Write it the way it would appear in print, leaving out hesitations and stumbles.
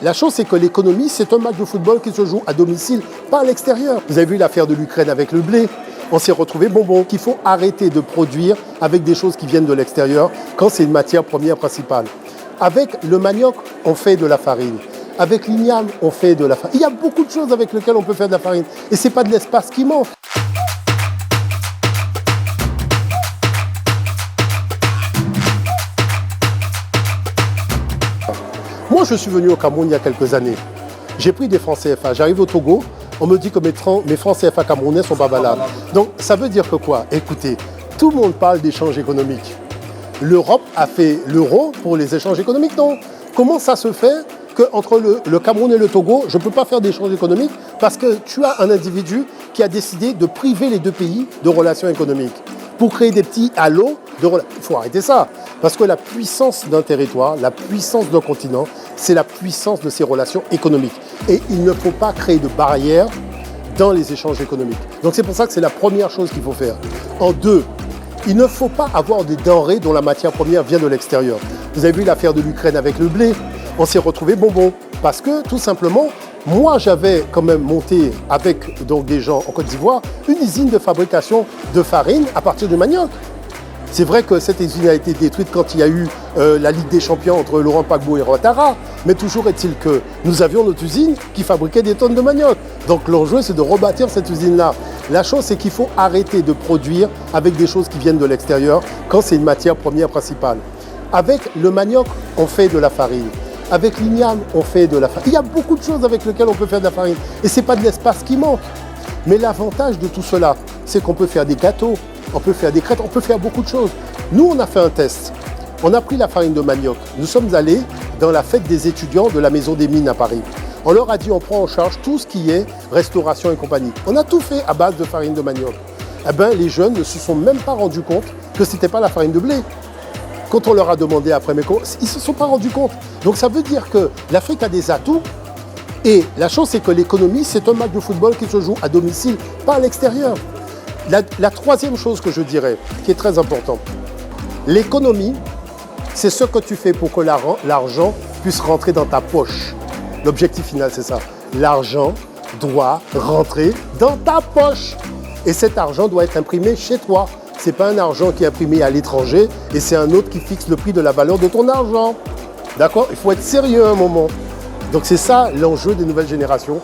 La chose, c'est que l'économie, c'est un match de football qui se joue à domicile, pas à l'extérieur. Vous avez vu l'affaire de l'Ukraine avec le blé. On s'est retrouvé bonbon, qu'il faut arrêter de produire avec des choses qui viennent de l'extérieur quand c'est une matière première principale. Avec le manioc, on fait de la farine. Avec l'igname, on fait de la farine. Il y a beaucoup de choses avec lesquelles on peut faire de la farine. Et ce n'est pas de l'espace qui manque. Moi, je suis venu au Cameroun il y a quelques années. J'ai pris des francs CFA. J'arrive au Togo, on me dit que mes francs CFA camerounais sont pas valables. Donc, ça veut dire que quoi? Écoutez, tout le monde parle d'échanges économiques. L'Europe a fait l'euro pour les échanges économiques, non? Comment ça se fait qu'entre le Cameroun et le Togo, je ne peux pas faire d'échanges économiques parce que tu as un individu qui a décidé de priver les deux pays de relations économiques pour créer des petits halos de relations. Il faut arrêter ça. Parce que la puissance d'un territoire, la puissance d'un continent, c'est la puissance de ses relations économiques. Et il ne faut pas créer de barrières dans les échanges économiques. Donc c'est pour ça que c'est la première chose qu'il faut faire. En deux, il ne faut pas avoir des denrées dont la matière première vient de l'extérieur. Vous avez vu l'affaire de l'Ukraine avec le blé. On s'est retrouvé bonbon. Parce que tout simplement, moi j'avais quand même monté avec donc, des gens en Côte d'Ivoire une usine de fabrication de farine à partir du manioc. C'est vrai que cette usine a été détruite quand il y a eu la Ligue des Champions entre Laurent Gbagbo et Ouattara. Mais toujours est-il que nous avions notre usine qui fabriquait des tonnes de manioc. Donc l'enjeu, c'est de rebâtir cette usine-là. La chose, c'est qu'il faut arrêter de produire avec des choses qui viennent de l'extérieur quand c'est une matière première principale. Avec le manioc, on fait de la farine. Avec l'igname, on fait de la farine. Il y a beaucoup de choses avec lesquelles on peut faire de la farine. Et ce n'est pas de l'espace qui manque. Mais l'avantage de tout cela, c'est qu'on peut faire des gâteaux, on peut faire des crêpes, on peut faire beaucoup de choses. Nous, on a fait un test. On a pris la farine de manioc. Nous sommes allés dans la fête des étudiants de la Maison des Mines à Paris. On leur a dit on prend en charge tout ce qui est restauration et compagnie. On a tout fait à base de farine de manioc. Eh bien, les jeunes ne se sont même pas rendus compte que ce n'était pas la farine de blé. Quand on leur a demandé après mes cours, ils ne se sont pas rendus compte. Donc ça veut dire que l'Afrique a des atouts. Et la chose, c'est que l'économie, c'est un match de football qui se joue à domicile, pas à l'extérieur. La troisième chose que je dirais, qui est très importante, l'économie, c'est ce que tu fais pour que l'argent puisse rentrer dans ta poche. L'objectif final, c'est ça. L'argent doit rentrer dans ta poche. Et cet argent doit être imprimé chez toi. Ce n'est pas un argent qui est imprimé à l'étranger et c'est un autre qui fixe le prix de la valeur de ton argent. D'accord? Il faut être sérieux à un moment. Donc c'est ça l'enjeu des nouvelles générations.